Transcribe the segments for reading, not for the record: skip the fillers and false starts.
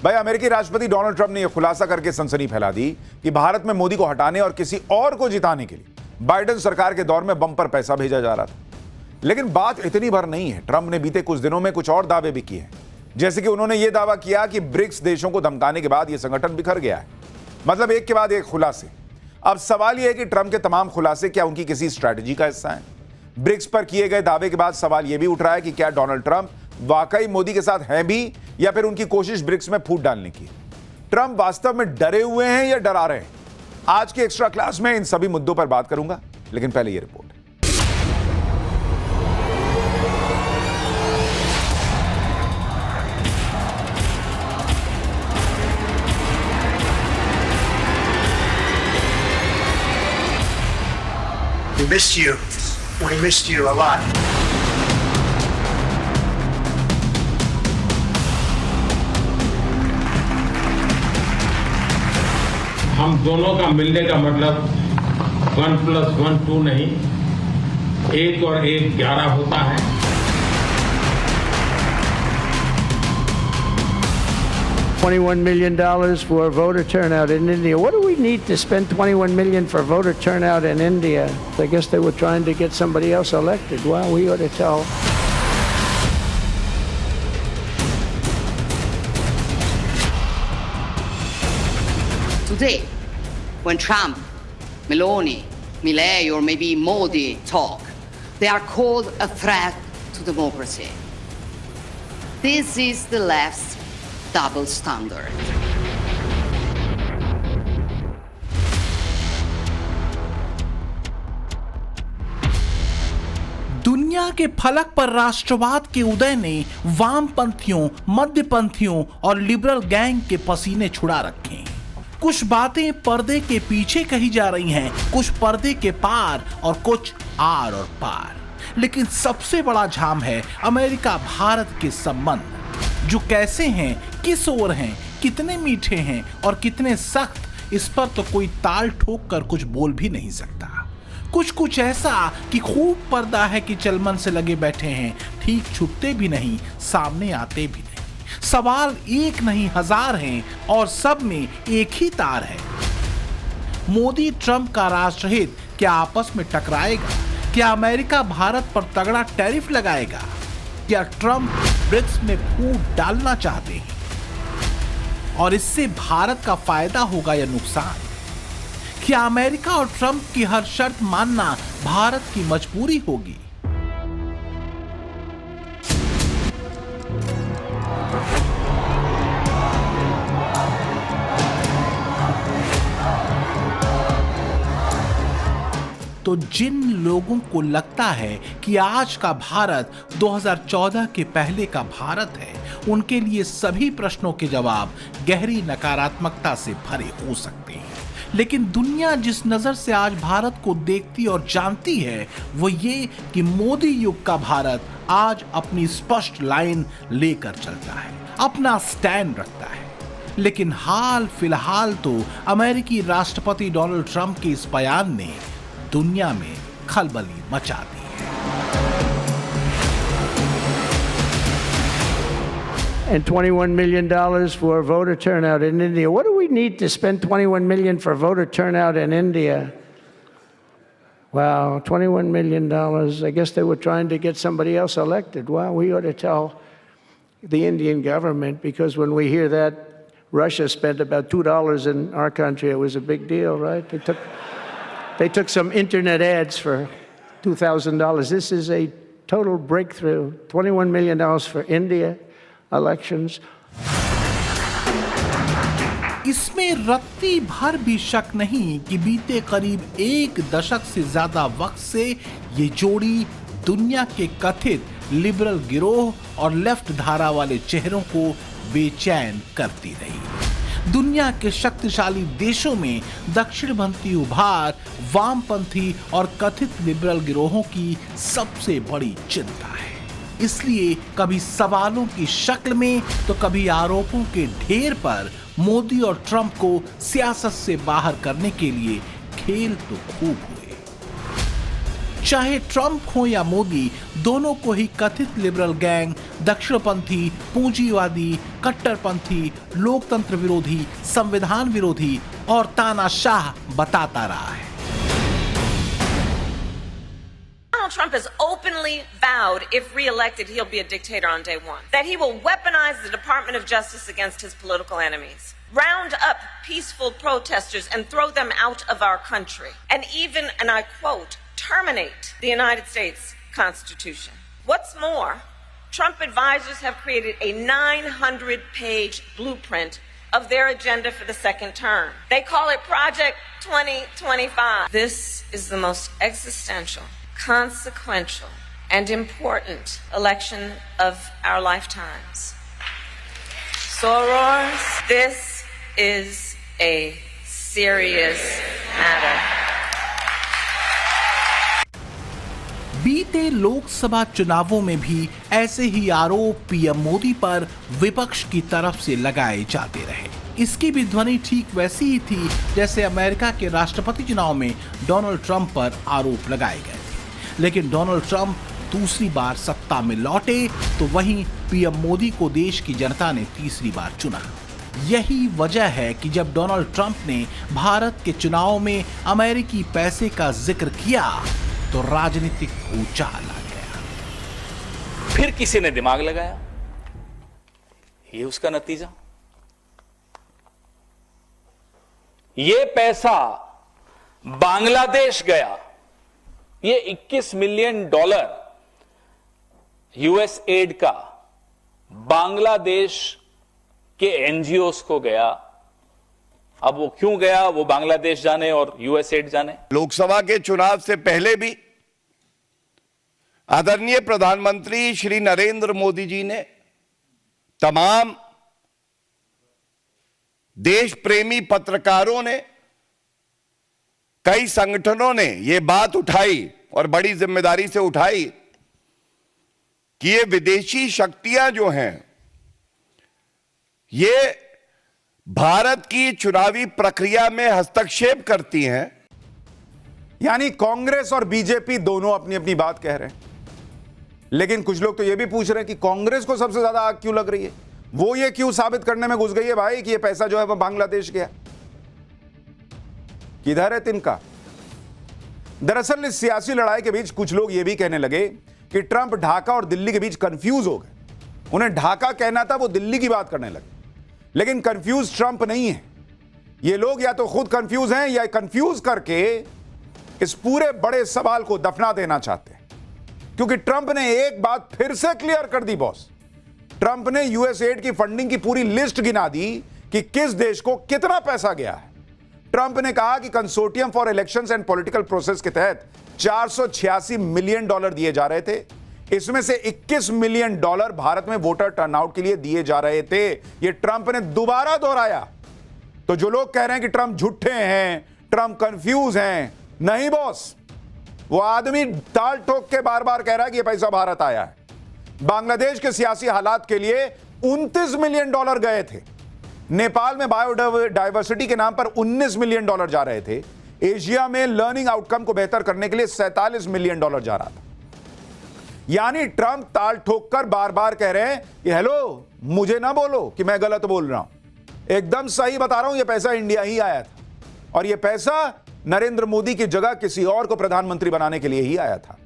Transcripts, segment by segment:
भाई, अमेरिकी राष्ट्रपति डोनाल्ड ट्रंप ने यह खुलासा करके सनसनी फैला दी कि भारत में मोदी को हटाने और किसी और को जिताने के लिए बाइडेन सरकार के दौर में बम्पर पैसा भेजा जा रहा था। लेकिन बात इतनी भर नहीं है। ट्रंप ने बीते कुछ दिनों में कुछ और दावे भी किए हैं, जैसे कि उन्होंने यह दावा किया कि ब्रिक्स देशों को धमकाने के बाद यह संगठन बिखर गया है। मतलब एक के बाद एक खुलासे। अब सवाल यह है कि ट्रंप के तमाम खुलासे क्या उनकी किसी स्ट्रैटेजी का हिस्सा है? ब्रिक्स पर किए गए दावे के बाद सवाल यह भी उठ रहा है कि क्या डोनाल्ड ट्रंप वाकई मोदी के साथ हैं भी, या फिर उनकी कोशिश ब्रिक्स में फूट डालने की? ट्रंप वास्तव में डरे हुए हैं या डरा रहे हैं? आज के एक्स्ट्रा क्लास में इन सभी मुद्दों पर बात करूंगा, लेकिन पहले यह report. We missed you. We missed you a lot. हम दोनों का मिलने का मतलब 1+1 2 नहीं, 1 और 1 11 होता है। $21 million for voter turnout in India. What do we need to spend $21 million for voter turnout in India? I guess they were trying to get somebody else elected. Well, we ought to tell. Today, when Trump, Meloni, Milei, or maybe Modi talk, they are called a threat to democracy. This is the left's double standard. दुनिया के फलक पर राष्ट्रवाद के उदय ने वामपंथियों, मध्यपंथियों और liberal gang के पसीने छुड़ा रखे हैं। कुछ बातें पर्दे के पीछे कही जा रही हैं, कुछ पर्दे के पार और कुछ आर और पार। लेकिन सबसे बड़ा झाम है अमेरिका भारत के संबंध, जो कैसे हैं, किस ओर हैं, कितने मीठे हैं और कितने सख्त, इस पर तो कोई ताल ठोक कर कुछ बोल भी नहीं सकता। कुछ ऐसा कि खूब पर्दा है कि चलमन से लगे बैठे हैं, ठीक छुपते भी नहीं, सामने आते भी नहीं। सवाल एक नहीं हजार हैं और सब में एक ही तार है। मोदी ट्रंप का राष्ट्रहित क्या आपस में टकराएगा? क्या अमेरिका भारत पर तगड़ा टैरिफ लगाएगा? क्या ट्रंप ब्रिक्स में फूट डालना चाहते हैं और इससे भारत का फायदा होगा या नुकसान? क्या अमेरिका और ट्रंप की हर शर्त मानना भारत की मजबूरी होगी? तो जिन लोगों को लगता है कि आज का भारत 2014 के पहले का भारत है, उनके लिए सभी प्रश्नों के जवाब गहरी नकारात्मकता से भरे हो सकते हैं। लेकिन दुनिया जिस नजर से आज भारत को देखती और जानती है, वो ये कि मोदी युग का भारत आज अपनी स्पष्ट लाइन लेकर चलता है, अपना स्टैंड रखता है। लेकिन हाल फिलहाल तो अमेरिकी राष्ट्रपति डोनाल्ड ट्रंप के इस बयान ने दुनिया में खलबली मचा दी है। And $21 million for voter turnout in India. What do we need to spend $21 million for voter turnout in India? Wow, $21 million. I guess they were trying to get somebody else elected. Well, we ought to tell the Indian government, because when we hear that Russia spent about $2 in our country, it was a big deal, right? They took some internet ads for $2,000. This is a total breakthrough. $21 million for India elections. इसमें रत्ती भर भी शक नहीं कि बीते करीब एक दशक से ज्यादा वक्त से ये जोड़ी दुनिया के कथित लिबरल गिरोह और लेफ्ट धारा वाले चेहरों को बेचैन करती रही। दुनिया के शक्तिशाली देशों में दक्षिणपंथी उभार, वामपंथी और कथित लिबरल गिरोहों की सबसे बड़ी चिंता है। इसलिए कभी सवालों की शक्ल में तो कभी आरोपों के ढेर पर मोदी और ट्रंप को सियासत से बाहर करने के लिए खेल तो खूब हुए। चाहे ट्रंप हो या मोदी, दोनों को ही कथित लिबरल गैंग, दक्षिणपंथी, पूंजीवादी, कट्टरपंथी, लोकतंत्र विरोधी, संविधान विरोधी और तानाशाह बताता रहा है। Donald Trump has openly vowed, if reelected, he'll be a dictator on day one. That he will weaponize the Department of Justice against his political enemies, round up peaceful protesters and throw them out of our country, and even, and I quote, terminate the United States Constitution. What's more, Trump advisors have created a 900-page blueprint of their agenda for the second term. They call it Project 2025. This is the most existential, consequential, and important election of our lifetimes. Sorors, this is a serious matter. बीते लोकसभा चुनावों में भी ऐसे ही आरोप PM Modi पर विपक्ष की तरफ से लगाए जाते रहे। इसकी भी ध्वनि ठीक वैसी ही थी जैसे अमेरिका के राष्ट्रपति चुनाव में डोनाल्ड ट्रंप पर आरोप लगाए गए थे। लेकिन डोनाल्ड ट्रंप दूसरी बार सत्ता में लौटे तो वहीं पीएम मोदी को देश की जनता ने तीसरी बार चुना। यही वजह है कि जब डोनाल्ड ट्रंप ने भारत के चुनाव में अमेरिकी पैसे का जिक्र किया तो राजनीतिक भूचाल आ गया। फिर किसी ने दिमाग लगाया, ये उसका नतीजा। ये पैसा बांग्लादेश गया, ये 21 मिलियन डॉलर यूएस एड का बांग्लादेश के एनजीओस को गया। अब वो क्यों गया, वो बांग्लादेश जाने और यूएस एड जाने। लोकसभा के चुनाव से पहले भी आदरणीय प्रधानमंत्री श्री नरेंद्र मोदी जी ने तमाम देश प्रेमी पत्रकारों ने, कई संगठनों ने ये बात उठाई और बड़ी जिम्मेदारी से उठाई कि ये विदेशी शक्तियां जो हैं ये भारत की चुनावी प्रक्रिया में हस्तक्षेप करती हैं। यानी कांग्रेस और बीजेपी दोनों अपनी अपनी बात कह रहे हैं, लेकिन कुछ लोग तो यह भी पूछ रहे हैं कि कांग्रेस को सबसे ज्यादा आग क्यों लग रही है, वो ये क्यों साबित करने में घुस गई है भाई कि ये पैसा जो है वो बांग्लादेश गया। किधर है तिनका। दरअसल इस सियासी लड़ाई के बीच कुछ लोग ये भी कहने लगे कि ट्रंप ढाका और दिल्ली के बीच कंफ्यूज हो गए। उन्हें ढाका कहना था, वो दिल्ली की बात करने लगे। लेकिन कंफ्यूज ट्रंप नहीं है, ये लोग या तो खुद कंफ्यूज हैं या कंफ्यूज करके इस पूरे बड़े सवाल को दफना देना चाहते हैं। क्योंकि ट्रंप ने एक बात फिर से क्लियर कर दी बॉस। ट्रंप ने यूएस एड की फंडिंग की पूरी लिस्ट गिना दी कि किस देश को कितना पैसा गया है। ट्रंप ने कहा कि consortium for elections and political process के तहत 486 मिलियन डॉलर दिए जा रहे थे। इसमें से 21 मिलियन डॉलर भारत में वोटर टर्नआउट के लिए दिए जा रहे थे। यह ट्रंप ने दोबारा दोहराया। तो जो लोग कह रहे हैं कि ट्रंप झूठे हैं, ट्रंप कंफ्यूज हैं, नहीं बॉस, वो आदमी ताल ठोक के बार बार कह रहा है कि यह पैसा भारत आया है। बांग्लादेश के सियासी हालात के लिए 29 मिलियन डॉलर गए थे। नेपाल में बायोडायवर्सिटी के नाम पर 19 मिलियन डॉलर जा रहे थे। एशिया में लर्निंग आउटकम को बेहतर करने के लिए 47 मिलियन डॉलर जा रहा था। यानी ट्रंप ताल ठोक कर बार बार कह रहे हैं कि हेलो, मुझे ना बोलो कि मैं गलत बोल रहा हूं, एकदम सही बता रहा हूं, यह पैसा इंडिया ही आया था और यह पैसा नरेंद्र मोदी की जगह किसी और को प्रधानमंत्री बनाने के लिए ही आया था।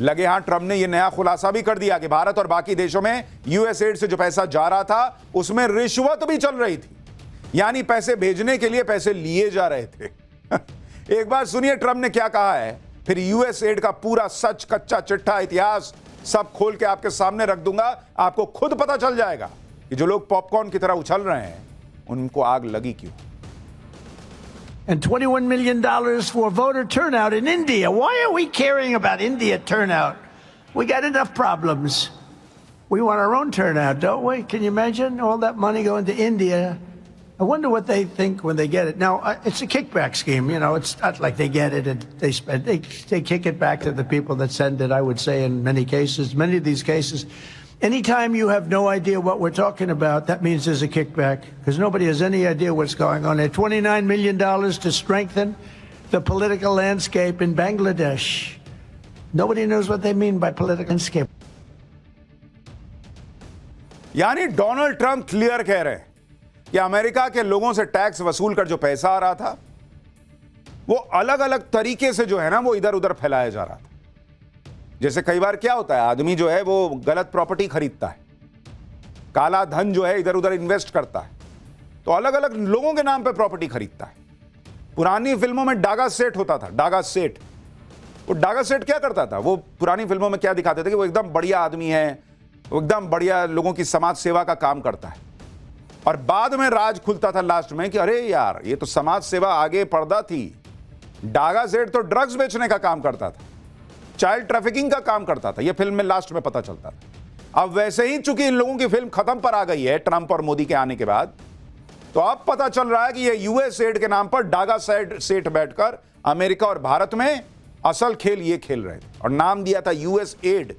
लगे हां, ट्रंप ने यह नया खुलासा भी कर दिया कि भारत और बाकी देशों में यूएस एड से जो पैसा जा रहा था उसमें रिश्वत भी चल रही थी। यानी पैसे भेजने के लिए पैसे लिए जा रहे थे। एक बार सुनिए ट्रंप ने क्या कहा है, फिर यूएस एड का पूरा सच, कच्चा चिट्ठा, इतिहास सब खोल के आपके सामने रख दूंगा। आपको खुद पता चल जाएगा कि जो लोग पॉपकॉर्न की तरह उछल रहे हैं उनको आग लगी क्यों। And $21 million for voter turnout in India. Why are we caring about India turnout? We got enough problems. We want our own turnout, don't we? Can you imagine all that money going to India? I wonder what they think when they get it. Now, it's a kickback scheme. You know, it's not like they get it and they spend. They kick it back to the people that send it, I would say, in many cases. Many of these cases, anytime you have no idea what we're talking about, that means there's a kickback because nobody has any idea what's going on there. $29 million to strengthen the political landscape in Bangladesh. Nobody knows what they mean by political landscape. यानी Donald Trump clear कह रहे हैं कि America के लोगों से tax वसूल कर जो पैसा आ रहा था वो अलग अलग तरीके से जो है ना वो इधर उधर फैलाया जा रहा था। जैसे कई बार क्या होता है, आदमी जो है वो गलत प्रॉपर्टी खरीदता है, काला धन जो है इधर उधर इन्वेस्ट करता है, तो अलग अलग लोगों के नाम पे प्रॉपर्टी खरीदता है। पुरानी फिल्मों में डागा सेठ होता था, डागा सेठ। वो डागा सेठ क्या करता था, वो पुरानी फिल्मों में क्या दिखाते थे कि वो एकदम बढ़िया आदमी है, वो एकदम बढ़िया लोगों की समाज सेवा का काम करता है, और बाद में राज खुलता था लास्ट में कि अरे यार ये तो समाज सेवा आगे पर्दा थी। डागा सेठ तो ड्रग्स बेचने का काम करता था, चाइल्ड ट्रैफिकिंग का काम करता था, ये फिल्म में लास्ट में पता चलता था। अब वैसे ही चूंकि इन लोगों की फिल्म खत्म पर आ गई है ट्रंप और मोदी के आने के बाद, तो अब पता चल रहा है कि ये यूएस एड के नाम पर डागा सेठ बैठकर अमेरिका और भारत में असल खेल ये खेल रहे थे और नाम दिया था यूएस एड।